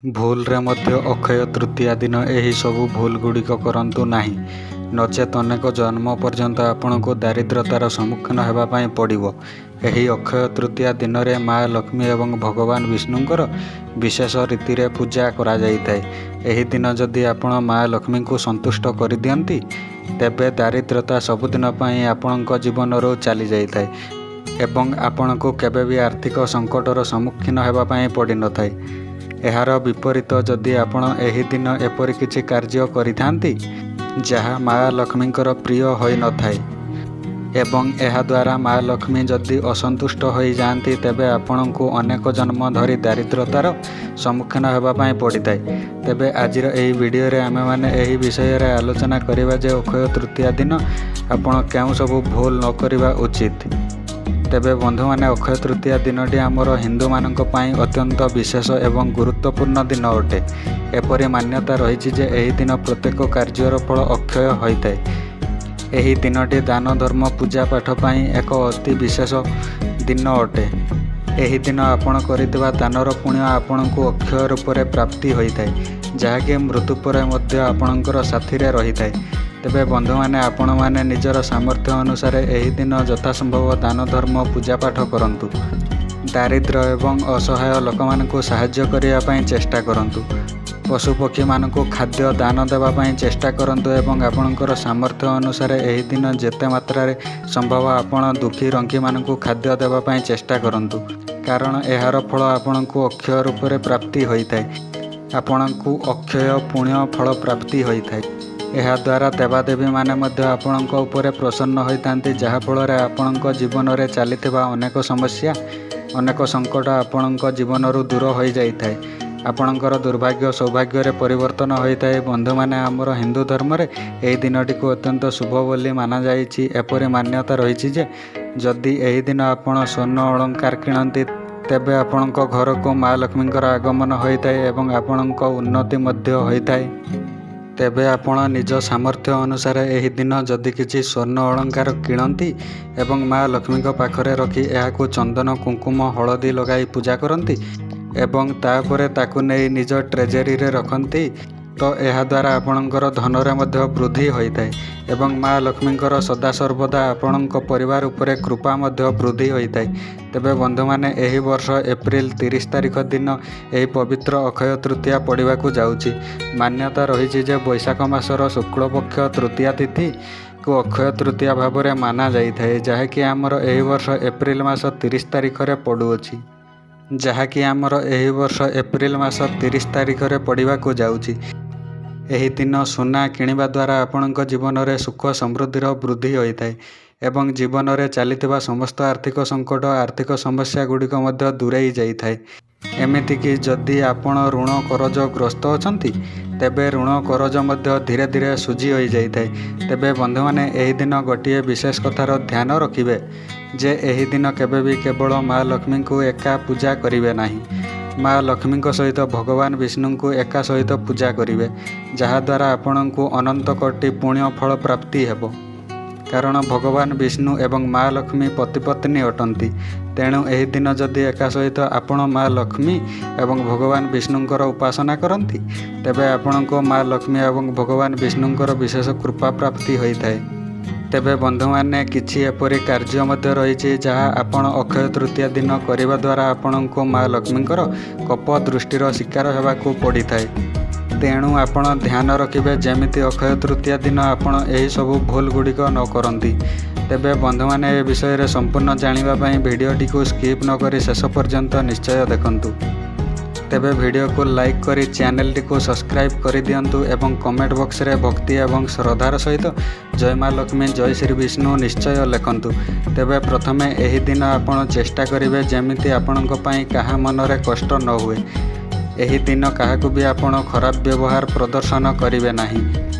ଭୁଲରେ ମଧ୍ୟ ଅକ୍ଷୟ ତୃତୀୟା ଦିନ ଏହି ସବୁ ଭୁଲଗୁଡ଼ିକ କରନ୍ତୁ ନାହିଁ, ନଚେତ୍ ଅନେକ ଜନ୍ମ ପର୍ଯ୍ୟନ୍ତ ଆପଣଙ୍କୁ ଦାରିଦ୍ର୍ୟତାର ସମ୍ମୁଖୀନ ହେବା ପାଇଁ ପଡ଼ିବ। ଏହି ଅକ୍ଷୟ ତୃତୀୟା ଦିନରେ ମା ଲକ୍ଷ୍ମୀ ଏବଂ ଭଗବାନ ବିଷ୍ଣୁଙ୍କର ବିଶେଷ ରୀତିରେ ପୂଜା କରାଯାଇଥାଏ। ଏହି ଦିନ ଯଦି ଆପଣ ମା ଲକ୍ଷ୍ମୀଙ୍କୁ ସନ୍ତୁଷ୍ଟ କରିଦିଅନ୍ତି, ତେବେ ଦାରିଦ୍ର୍ୟତା ସବୁଦିନ ପାଇଁ ଆପଣଙ୍କ ଜୀବନରୁ ଚାଲିଯାଇଥାଏ ଏବଂ ଆପଣଙ୍କୁ କେବେ ବି ଆର୍ଥିକ ସଙ୍କଟର ସମ୍ମୁଖୀନ ହେବା ପାଇଁ ପଡ଼ିନଥାଏ। ଏହାର ବିପରୀତ ଯଦି ଆପଣ ଏହି ଦିନ ଏପରି କିଛି କାର୍ଯ୍ୟ କରିଥାନ୍ତି ଯାହା ମା ଲକ୍ଷ୍ମୀଙ୍କର ପ୍ରିୟ ହୋଇନଥାଏ ଏବଂ ଏହାଦ୍ୱାରା ମା ଲକ୍ଷ୍ମୀ ଯଦି ଅସନ୍ତୁଷ୍ଟ ହୋଇଯାଆନ୍ତି, ତେବେ ଆପଣଙ୍କୁ ଅନେକ ଜନ୍ମ ଧରି ଦାରିଦ୍ର୍ୟତାର ସମ୍ମୁଖୀନ ହେବା ପାଇଁ ପଡ଼ିଥାଏ। ତେବେ ଆଜିର ଏହି ଭିଡ଼ିଓରେ ଆମେମାନେ ଏହି ବିଷୟରେ ଆଲୋଚନା କରିବା ଯେ ଅକ୍ଷୟ ତୃତୀୟା ଦିନ ଆପଣ କେଉଁ ସବୁ ଭୁଲ ନ କରିବା ଉଚିତ। ତେବେ ବନ୍ଧୁମାନେ, ଅକ୍ଷୟ ତୃତୀୟା ଦିନଟି ଆମର ହିନ୍ଦୁମାନଙ୍କ ପାଇଁ ଅତ୍ୟନ୍ତ ବିଶେଷ ଏବଂ ଗୁରୁତ୍ୱପୂର୍ଣ୍ଣ ଦିନ ଅଟେ। ଏପରି ମାନ୍ୟତା ରହିଛି ଯେ ଏହି ଦିନ ପ୍ରତ୍ୟେକ କାର୍ଯ୍ୟର ଫଳ ଅକ୍ଷୟ ହୋଇଥାଏ। ଏହି ଦିନଟି ଦାନ ଧର୍ମ ପୂଜା ପାଠ ପାଇଁ ଏକ ଅତି ବିଶେଷ ଦିନ ଅଟେ। ଏହି ଦିନ ଆପଣ କରିଥିବା ଦାନର ପୁଣ୍ୟ ଆପଣଙ୍କୁ ଅକ୍ଷୟ ରୂପରେ ପ୍ରାପ୍ତି ହୋଇଥାଏ, ଯାହାକି ମୃତ୍ୟୁ ପରେ ମଧ୍ୟ ଆପଣଙ୍କର ସାଥିରେ ରହିଥାଏ। ତେବେ ବନ୍ଧୁମାନେ, ଆପଣମାନେ ନିଜର ସାମର୍ଥ୍ୟ ଅନୁସାରେ ଏହି ଦିନ ଯଥାସମ୍ଭବ ଦାନ ଧର୍ମ ପୂଜାପାଠ କରନ୍ତୁ। ଦାରିଦ୍ର୍ୟ ଏବଂ ଅସହାୟ ଲୋକମାନଙ୍କୁ ସାହାଯ୍ୟ କରିବା ପାଇଁ ଚେଷ୍ଟା କରନ୍ତୁ। ପଶୁପକ୍ଷୀମାନଙ୍କୁ ଖାଦ୍ୟ ଦାନ ଦେବା ପାଇଁ ଚେଷ୍ଟା କରନ୍ତୁ ଏବଂ ଆପଣଙ୍କର ସାମର୍ଥ୍ୟ ଅନୁସାରେ ଏହି ଦିନ ଯେତେ ମାତ୍ରାରେ ସମ୍ଭବ ଆପଣ ଦୁଃଖୀ ରଙ୍କୀମାନଙ୍କୁ ଖାଦ୍ୟ ଦେବା ପାଇଁ ଚେଷ୍ଟା କରନ୍ତୁ, କାରଣ ଏହାର ଫଳ ଆପଣଙ୍କୁ ଅକ୍ଷୟ ରୂପରେ ପ୍ରାପ୍ତି ହୋଇଥାଏ। ଆପଣଙ୍କୁ ଅକ୍ଷୟ ପୁଣ୍ୟ ଫଳ ପ୍ରାପ୍ତି ହୋଇଥାଏ। ଏହାଦ୍ୱାରା ଦେବାଦେବୀମାନେ ମଧ୍ୟ ଆପଣଙ୍କ ଉପରେ ପ୍ରସନ୍ନ ହୋଇଥାନ୍ତି, ଯାହାଫଳରେ ଆପଣଙ୍କ ଜୀବନରେ ଚାଲିଥିବା ଅନେକ ସମସ୍ୟା, ଅନେକ ସଙ୍କଟ ଆପଣଙ୍କ ଜୀବନରୁ ଦୂର ହୋଇଯାଇଥାଏ। ଆପଣଙ୍କର ଦୁର୍ଭାଗ୍ୟ ସୌଭାଗ୍ୟରେ ପରିବର୍ତ୍ତନ ହୋଇଥାଏ। ବନ୍ଧୁମାନେ, ଆମର ହିନ୍ଦୁ ଧର୍ମରେ ଏହି ଦିନଟିକୁ ଅତ୍ୟନ୍ତ ଶୁଭ ବୋଲି ମାନାଯାଇଛି। ଏପରି ମାନ୍ୟତା ରହିଛି ଯେ ଯଦି ଏହି ଦିନ ଆପଣ ସ୍ୱର୍ଣ୍ଣ ଅଳଙ୍କାର କିଣନ୍ତି, ତେବେ ଆପଣଙ୍କ ଘରକୁ ମା ଲକ୍ଷ୍ମୀଙ୍କର ଆଗମନ ହୋଇଥାଏ ଏବଂ ଆପଣଙ୍କ ଉନ୍ନତି ମଧ୍ୟ ହୋଇଥାଏ। ତେବେ ଆପଣ ନିଜ ସାମର୍ଥ୍ୟ ଅନୁସାରେ ଏହି ଦିନ ଯଦି କିଛି ସ୍ୱର୍ଣ୍ଣ ଅଳଙ୍କାର କିଣନ୍ତି ଏବଂ ମା ଲକ୍ଷ୍ମୀଙ୍କ ପାଖରେ ରଖି ଏହାକୁ ଚନ୍ଦନ, କୁଙ୍କୁମ, ହଳଦୀ ଲଗାଇ ପୂଜା କରନ୍ତି ଏବଂ ତାପରେ ତାକୁ ନେଇ ନିଜ ଟ୍ରେଜେରୀରେ ରଖନ୍ତି, ତ ଏହାଦ୍ୱାରା ଆପଣଙ୍କର ଧନରେ ମଧ୍ୟ ବୃଦ୍ଧି ହୋଇଥାଏ ଏବଂ ମା ଲକ୍ଷ୍ମୀଙ୍କର ସଦାସର୍ବଦା ଆପଣଙ୍କ ପରିବାର ଉପରେ କୃପା ମଧ୍ୟ ବୃଦ୍ଧି ହୋଇଥାଏ। ତେବେ ବନ୍ଧୁମାନେ, ଏହି ବର୍ଷ ଏପ୍ରିଲ 30 ତାରିଖ ଦିନ ଏହି ପବିତ୍ର ଅକ୍ଷୟ ତୃତୀୟା ପଡ଼ିବାକୁ ଯାଉଛି। ମାନ୍ୟତା ରହିଛି ଯେ ବୈଶାଖ ମାସର ଶୁକ୍ଳପକ୍ଷ ତୃତୀୟା ତିଥିକୁ ଅକ୍ଷୟ ତୃତୀୟା ଭାବରେ ମାନା ଯାଇଥାଏ, ଯାହାକି ଆମର ଏହି ବର୍ଷ ଏପ୍ରିଲ ମାସ 30 ତାରିଖରେ ପଡ଼ୁଅଛି। ଯାହାକି ଆମର ଏହି ବର୍ଷ ଏପ୍ରିଲ ମାସ 30 ତାରିଖରେ ପଡ଼ିବାକୁ ଯାଉଛି। ଏହି ଦିନ ସୁନା କିଣିବା ଦ୍ୱାରା ଆପଣଙ୍କ ଜୀବନରେ ସୁଖ ସମୃଦ୍ଧିର ବୃଦ୍ଧି ହୋଇଥାଏ ଏବଂ ଜୀବନରେ ଚାଲିଥିବା ସମସ୍ତ ଆର୍ଥିକ ସଙ୍କଟ, ଆର୍ଥିକ ସମସ୍ୟା ଗୁଡ଼ିକ ମଧ୍ୟ ଦୂରେଇ ଯାଇଥାଏ। ଏମିତିକି ଯଦି ଆପଣ ଋଣ କରଜଗ୍ରସ୍ତ ଅଛନ୍ତି, ତେବେ ଋଣ କରଜ ମଧ୍ୟ ଧୀରେ ଧୀରେ ଶୁଝି ହୋଇଯାଇଥାଏ। ତେବେ ବନ୍ଧୁମାନେ, ଏହି ଦିନ ଗୋଟିଏ ବିଶେଷ କଥାର ଧ୍ୟାନ ରଖିବେ ଯେ ଏହି ଦିନ କେବେ ବି କେବଳ ମା ଲକ୍ଷ୍ମୀଙ୍କୁ ଏକା ପୂଜା କରିବେ ନାହିଁ। ମା ଲକ୍ଷ୍ମୀଙ୍କ ସହିତ ଭଗବାନ ବିଷ୍ଣୁଙ୍କୁ ଏକା ସହିତ ପୂଜା କରିବେ, ଯାହାଦ୍ୱାରା ଆପଣଙ୍କୁ ଅନନ୍ତ କୋଟି ପୁଣ୍ୟ ଫଳ ପ୍ରାପ୍ତି ହେବ। କାରଣ ଭଗବାନ ବିଷ୍ଣୁ ଏବଂ ମା ଲକ୍ଷ୍ମୀ ପତିପତ୍ନୀ ଅଟନ୍ତି। ତେଣୁ ଏହି ଦିନ ଯଦି ଏକା ସହିତ ଆପଣ ମା ଲକ୍ଷ୍ମୀ ଏବଂ ଭଗବାନ ବିଷ୍ଣୁଙ୍କର ଉପାସନା କରନ୍ତି, ତେବେ ଆପଣଙ୍କୁ ମା ଲକ୍ଷ୍ମୀ ଏବଂ ଭଗବାନ ବିଷ୍ଣୁଙ୍କର ବିଶେଷ କୃପା ପ୍ରାପ୍ତି ହୋଇଥାଏ। ତେବେ ବନ୍ଧୁମାନେ, କିଛି ଏପରି କାର୍ଯ୍ୟ ମଧ୍ୟ ରହିଛି ଯାହା ଆପଣ ଅକ୍ଷୟ ତୃତୀୟା ଦିନ କରିବା ଦ୍ୱାରା ଆପଣଙ୍କୁ ମା ଲକ୍ଷ୍ମୀଙ୍କର କୋପ ଦୃଷ୍ଟିର ଶିକାର ହେବାକୁ ପଡ଼ିଥାଏ। ତେଣୁ ଆପଣ ଧ୍ୟାନ ରଖିବେ ଯେମିତି ଅକ୍ଷୟ ତୃତୀୟା ଦିନ ଆପଣ ଏହି ସବୁ ଭୁଲ ଗୁଡ଼ିକ ନ କରନ୍ତି। ତେବେ ବନ୍ଧୁମାନେ, ଏ ବିଷୟରେ ସମ୍ପୂର୍ଣ୍ଣ ଜାଣିବା ପାଇଁ ଭିଡ଼ିଓଟିକୁ ସ୍କିପ୍ ନ କରି ଶେଷ ପର୍ଯ୍ୟନ୍ତ ନିଶ୍ଚୟ ଦେଖନ୍ତୁ। ତେବେ ଭିଡ଼ିଓକୁ ଲାଇକ୍ କରି ଚ୍ୟାନେଲଟିକୁ ସବସ୍କ୍ରାଇବ୍ କରିଦିଅନ୍ତୁ ଏବଂ କମେଣ୍ଟ ବକ୍ସରେ ଭକ୍ତି ଏବଂ ଶ୍ରଦ୍ଧାର ସହିତ ଜୟ ମା ଲକ୍ଷ୍ମୀ, ଜୟ ଶ୍ରୀ ବିଷ୍ଣୁ ନିଶ୍ଚୟ ଲେଖନ୍ତୁ। ତେବେ ପ୍ରଥମେ ଏହି ଦିନ ଆପଣ ଚେଷ୍ଟା କରିବେ ଯେମିତି ଆପଣଙ୍କ ପାଇଁ କାହା ମନରେ କଷ୍ଟ ନ ହୁଏ। ଏହି ଦିନ କାହାକୁ ବି ଆପଣ ଖରାପ ବ୍ୟବହାର ପ୍ରଦର୍ଶନ କରିବେ ନାହିଁ।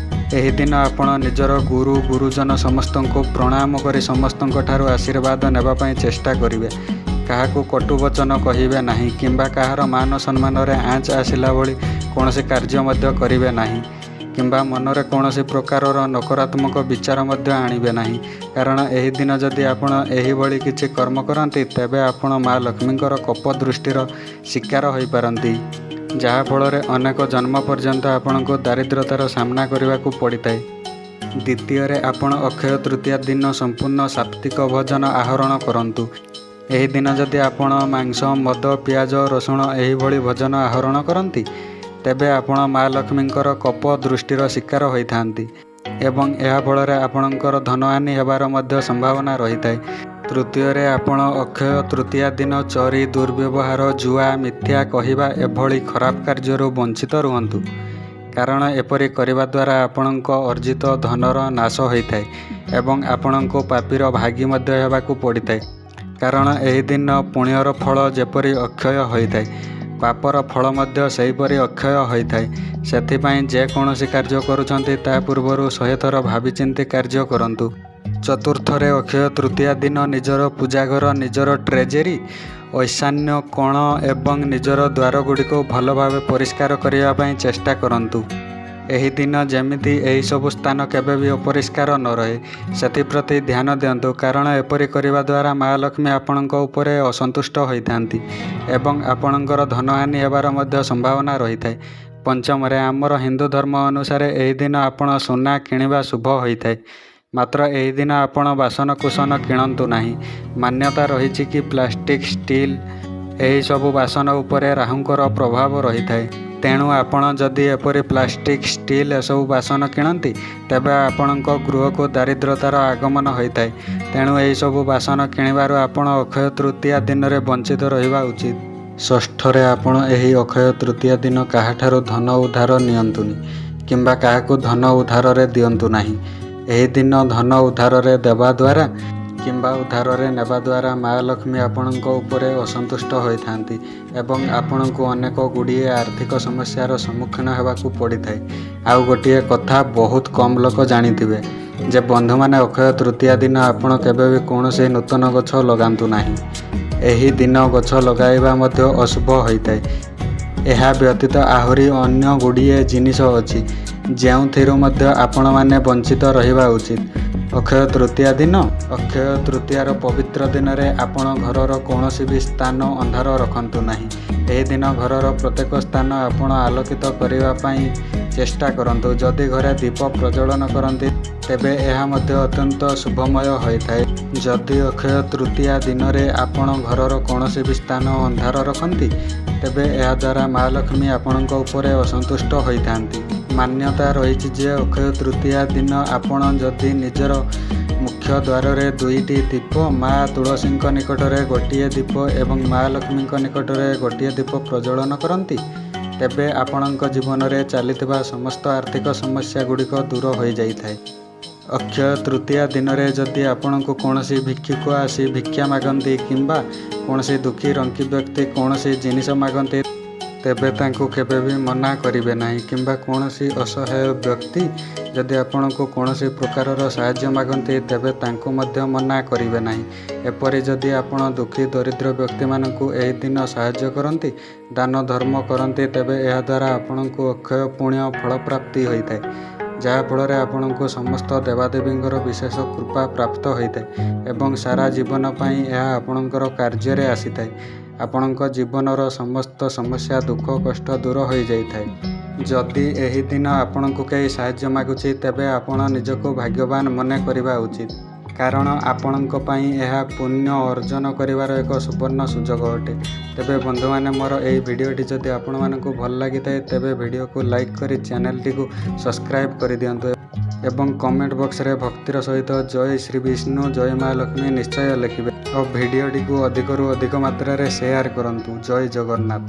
ଏହି ଦିନ ଆପଣ ନିଜର ଗୁରୁ ଗୁରୁଜନ ସମସ୍ତଙ୍କୁ ପ୍ରଣାମ କରି ସମସ୍ତଙ୍କ ଠାରୁ ଆଶୀର୍ବାଦ ନେବା ପାଇଁ ଚେଷ୍ଟା କରିବେ। କାହାକୁ କଟୁ ବଚନ କହିବେ ନାହିଁ କିମ୍ବା କାହାର ମାନ ସମ୍ମାନରେ ଆଞ୍ଚ ଆସିଲା ଭଳି କୌଣସି କାର୍ଯ୍ୟ ମଧ୍ୟ କରିବେ ନାହିଁ କିମ୍ବା ମନରେ କୌଣସି ପ୍ରକାରର ନକାରାତ୍ମକ ବିଚାର ମଧ୍ୟ ଆଣିବେ ନାହିଁ। କାରଣ ଏହି ଦିନ ଯଦି ଆପଣ ଏହିଭଳି କିଛି କର୍ମ କରନ୍ତି, ତେବେ ଆପଣ ମା ଲକ୍ଷ୍ମୀଙ୍କର କୋପ ଦୃଷ୍ଟିର ଶିକାର ହୋଇପାରନ୍ତି। ଯାହାଫଳରେ ଅନେକ ଜନ୍ମ ପର୍ଯ୍ୟନ୍ତ ଆପଣଙ୍କୁ ଦାରିଦ୍ରତାର ସାମ୍ନା କରିବାକୁ ପଡ଼ିଥାଏ। ଦ୍ୱିତୀୟରେ, ଆପଣ ଅକ୍ଷୟ ତୃତୀୟା ଦିନ ସମ୍ପୂର୍ଣ୍ଣ ସାତ୍ତ୍ୱିକ ଭୋଜନ ଆହରଣ କରନ୍ତୁ। ଏହି ଦିନ ଯଦି ଆପଣ ମାଂସ, ମଦ, ପିଆଜ, ରସୁଣ ଏହିଭଳି ଭୋଜନ ଆହରଣ କରନ୍ତି, ତେବେ ଆପଣ ମା ଲକ୍ଷ୍ମୀଙ୍କର କୋପ ଦୃଷ୍ଟିର ଶିକାର ହୋଇଥାନ୍ତି ଏବଂ ଏହା ଫଳରେ ଆପଣଙ୍କର ଧନହାନି ହେବାର ମଧ୍ୟ ସମ୍ଭାବନା ରହିଥାଏ। ତୃତୀୟରେ, ଆପଣ ଅକ୍ଷୟ ତୃତୀୟା ଦିନ ଚୋରି, ଦୁର୍ବ୍ୟବହାର, ଜୁଆ, ମିଥ୍ୟା କହିବା ଏଭଳି ଖରାପ କାର୍ଯ୍ୟରୁ ବଞ୍ଚିତ ରୁହନ୍ତୁ। କାରଣ ଏପରି କରିବା ଦ୍ୱାରା ଆପଣଙ୍କ ଅର୍ଜିତ ଧନର ନାଶ ହୋଇଥାଏ ଏବଂ ଆପଣଙ୍କୁ ପାପୀର ଭାଗୀ ମଧ୍ୟ ହେବାକୁ ପଡ଼ିଥାଏ। କାରଣ ଏହି ଦିନ ପୁଣ୍ୟର ଫଳ ଯେପରି ଅକ୍ଷୟ ହୋଇଥାଏ, ପାପର ଫଳ ମଧ୍ୟ ସେହିପରି ଅକ୍ଷୟ ହୋଇଥାଏ। ସେଥିପାଇଁ ଯେକୌଣସି କାର୍ଯ୍ୟ କରୁଛନ୍ତି ତାହା ପୂର୍ବରୁ 100 ଥର ଭାବିଚିନ୍ତି କାର୍ଯ୍ୟ କରନ୍ତୁ। ଚତୁର୍ଥରେ, ଅକ୍ଷୟ ତୃତୀୟା ଦିନ ନିଜର ପୂଜାଘର, ନିଜର ଟ୍ରେଜେରୀ, ଐଶାନ୍ୟ କୋଣ ଏବଂ ନିଜର ଦ୍ୱାରଗୁଡ଼ିକୁ ଭଲ ଭାବେ ପରିଷ୍କାର କରିବା ପାଇଁ ଚେଷ୍ଟା କରନ୍ତୁ। ଏହି ଦିନ ଯେମିତି ଏହିସବୁ ସ୍ଥାନ କେବେ ବି ଅପରିଷ୍କାର ନ ରହେ, ସେଥିପ୍ରତି ଧ୍ୟାନ ଦିଅନ୍ତୁ। କାରଣ ଏପରି କରିବା ଦ୍ୱାରା ମା ଲକ୍ଷ୍ମୀ ଆପଣଙ୍କ ଉପରେ ଅସନ୍ତୁଷ୍ଟ ହୋଇଥାନ୍ତି ଏବଂ ଆପଣଙ୍କର ଧନହାନି ହେବାର ମଧ୍ୟ ସମ୍ଭାବନା ରହିଥାଏ। ପଞ୍ଚମରେ, ଆମର ହିନ୍ଦୁ ଧର୍ମ ଅନୁସାରେ ଏହି ଦିନ ଆପଣ ସୁନା କିଣିବା ଶୁଭ ହୋଇଥାଏ। ମାତ୍ର ଏହି ଦିନ ଆପଣ ବାସନକୁସନ କିଣନ୍ତୁ ନାହିଁ। ମାନ୍ୟତା ରହିଛି କି ପ୍ଲାଷ୍ଟିକ୍, ଷ୍ଟିଲ୍ ଏହିସବୁ ବାସନ ଉପରେ ରାହୁଙ୍କର ପ୍ରଭାବ ରହିଥାଏ। ତେଣୁ ଆପଣ ଯଦି ଏପରି ପ୍ଲାଷ୍ଟିକ୍, ଷ୍ଟିଲ୍ ଏସବୁ ବାସନ କିଣନ୍ତି, ତେବେ ଆପଣଙ୍କ ଗୃହକୁ ଦାରିଦ୍ରତାର ଆଗମନ ହୋଇଥାଏ। ତେଣୁ ଏହିସବୁ ବାସନ କିଣିବାରୁ ଆପଣ ଅକ୍ଷୟ ତୃତୀୟା ଦିନରେ ବଞ୍ଚିତ ରହିବା ଉଚିତ। ଷଷ୍ଠରେ, ଆପଣ ଏହି ଅକ୍ଷୟ ତୃତୀୟା ଦିନ କାହାଠାରୁ ଧନ ଉଧାର ନିଅନ୍ତୁନି କିମ୍ବା କାହାକୁ ଧନ ଉଧାରରେ ଦିଅନ୍ତୁ ନାହିଁ। ଏହି ଦିନ ଧନ ଉଧାରରେ ଦେବା ଦ୍ୱାରା କିମ୍ବା ଉଧାରରେ ନେବା ଦ୍ୱାରା ମା ଲକ୍ଷ୍ମୀ ଆପଣଙ୍କ ଉପରେ ଅସନ୍ତୁଷ୍ଟ ହୋଇଥାନ୍ତି ଏବଂ ଆପଣଙ୍କୁ ଅନେକ ଗୁଡ଼ିଏ ଆର୍ଥିକ ସମସ୍ୟାର ସମ୍ମୁଖୀନ ହେବାକୁ ପଡ଼ିଥାଏ। ଆଉ ଗୋଟିଏ କଥା ବହୁତ କମ୍ ଲୋକ ଜାଣିଥିବେ ଯେ ବନ୍ଧୁମାନେ, ଅକ୍ଷୟ ତୃତୀୟା ଦିନ ଆପଣ କେବେ ବି କୌଣସି ନୂତନ ଗଛ ଲଗାନ୍ତୁ ନାହିଁ। ଏହି ଦିନ ଗଛ ଲଗାଇବା ମଧ୍ୟ ଅଶୁଭ ହୋଇଥାଏ। ଏହା ବ୍ୟତୀତ ଆହୁରି ଅନ୍ୟ ଗୁଡ଼ିଏ ଜିନିଷ ଅଛି ଯେଉଁଥିରୁ ମଧ୍ୟ ଆପଣମାନେ ବଞ୍ଚିତ ରହିବା ଉଚିତ। ଅକ୍ଷୟ ତୃତୀୟା ଦିନ, ଅକ୍ଷୟ ତୃତୀୟାର ପବିତ୍ର ଦିନରେ ଆପଣ ଘରର କୌଣସି ବି ସ୍ଥାନ ଅନ୍ଧାର ରଖନ୍ତୁ ନାହିଁ। ଏହି ଦିନ ଘରର ପ୍ରତ୍ୟେକ ସ୍ଥାନ ଆପଣ ଆଲୋକିତ କରିବା ପାଇଁ ଚେଷ୍ଟା କରନ୍ତୁ। ଯଦି ଘରେ ଦୀପ ପ୍ରଜ୍ୱଳନ କରନ୍ତି, ତେବେ ଏହା ମଧ୍ୟ ଅତ୍ୟନ୍ତ ଶୁଭମୟ ହୋଇଥାଏ। ଯଦି ଅକ୍ଷୟ ତୃତୀୟା ଦିନରେ ଆପଣ ଘରର କୌଣସି ବି ସ୍ଥାନ ଅନ୍ଧାର ରଖନ୍ତି, ତେବେ ଏହାଦ୍ୱାରା ମା ଲକ୍ଷ୍ମୀ ଆପଣଙ୍କ ଉପରେ ଅସନ୍ତୁଷ୍ଟ ହୋଇଥାନ୍ତି। ମାନ୍ୟତା ରହିଛି ଯେ ଅକ୍ଷୟ ତୃତୀୟା ଦିନ ଆପଣ ଯଦି ନିଜର ମୁଖ୍ୟ ଦ୍ୱାରରେ 2ଟି ଦୀପ, ମା ତୁଳସୀଙ୍କ ନିକଟରେ ଗୋଟିଏ ଦୀପ ଏବଂ ମା ଲକ୍ଷ୍ମୀଙ୍କ ନିକଟରେ ଗୋଟିଏ ଦୀପ ପ୍ରଜ୍ୱଳନ କରନ୍ତି, ତେବେ ଆପଣଙ୍କ ଜୀବନରେ ଚାଲିଥିବା ସମସ୍ତ ଆର୍ଥିକ ସମସ୍ୟା ଗୁଡ଼ିକ ଦୂର ହୋଇଯାଇଥାଏ। ଅକ୍ଷୟ ତୃତୀୟା ଦିନରେ ଯଦି ଆପଣଙ୍କୁ କୌଣସି ଭିକ୍ଷୁକ ଆସି ଭିକ୍ଷା ମାଗନ୍ତି କିମ୍ବା କୌଣସି ଦୁଃଖୀ ରଙ୍କି ବ୍ୟକ୍ତି କୌଣସି ଜିନିଷ ମାଗନ୍ତି, ତେବେ ତାଙ୍କୁ କେବେ ବି ମନା କରିବେ ନାହିଁ। କିମ୍ବା କୌଣସି ଅସହାୟ ବ୍ୟକ୍ତି ଯଦି ଆପଣଙ୍କୁ କୌଣସି ପ୍ରକାରର ସାହାଯ୍ୟ ମାଗନ୍ତି, ତେବେ ତାଙ୍କୁ ମଧ୍ୟ ମନା କରିବେ ନାହିଁ। ଏପରି ଯଦି ଆପଣ ଦୁଃଖୀ ଦରିଦ୍ର ବ୍ୟକ୍ତିମାନଙ୍କୁ ଏହି ଦିନ ସାହାଯ୍ୟ କରନ୍ତି, ଦାନ ଧର୍ମ କରନ୍ତି, ତେବେ ଏହାଦ୍ୱାରା ଆପଣଙ୍କୁ ଅକ୍ଷୟ ପୁଣ୍ୟ ଫଳପ୍ରାପ୍ତି ହୋଇଥାଏ। ଯାହାଫଳରେ ଆପଣଙ୍କୁ ସମସ୍ତ ଦେବାଦେବୀଙ୍କର ବିଶେଷ କୃପା ପ୍ରାପ୍ତ ହୋଇଥାଏ ଏବଂ ସାରା ଜୀବନ ପାଇଁ ଏହା ଆପଣଙ୍କର କାର୍ଯ୍ୟରେ ଆସିଥାଏ। ଆପଣଙ୍କ ଜୀବନର ସମସ୍ତ ସମସ୍ୟା, ଦୁଃଖ, କଷ୍ଟ ଦୂର ହୋଇଯାଇଥାଏ। ଯଦି ଏହି ଦିନ ଆପଣଙ୍କୁ କେହି ସାହାଯ୍ୟ ମାଗୁଛି, ତେବେ ଆପଣ ନିଜକୁ ଭାଗ୍ୟବାନ ମନେ କରିବା ଉଚିତ। କାରଣ ଆପଣଙ୍କ ପାଇଁ ଏହା ପୁଣ୍ୟ ଅର୍ଜନ କରିବାର ଏକ ସୁବର୍ଣ୍ଣ ସୁଯୋଗ ଅଟେ। ତେବେ ବନ୍ଧୁମାନେ, ମୋର ଏହି ଭିଡ଼ିଓଟି ଯଦି ଆପଣମାନଙ୍କୁ ଭଲ ଲାଗିଥାଏ, ତେବେ ଭିଡ଼ିଓକୁ ଲାଇକ୍ କରି ଚ୍ୟାନେଲଟିକୁ ସବସ୍କ୍ରାଇବ୍ କରିଦିଅନ୍ତୁ ଏବଂ କମେଣ୍ଟ ବକ୍ସରେ ଭକ୍ତିର ସହିତ ଜୟ ଶ୍ରୀ ବିଷ୍ଣୁ, ଜୟ ମା ଲକ୍ଷ୍ମୀ ନିଶ୍ଚୟ ଲେଖିବେ ଓ ଭିଡ଼ିଓଟିକୁ ଅଧିକରୁ ଅଧିକ ମାତ୍ରାରେ ସେୟାର କରନ୍ତୁ। ଜୟ ଜଗନ୍ନାଥ।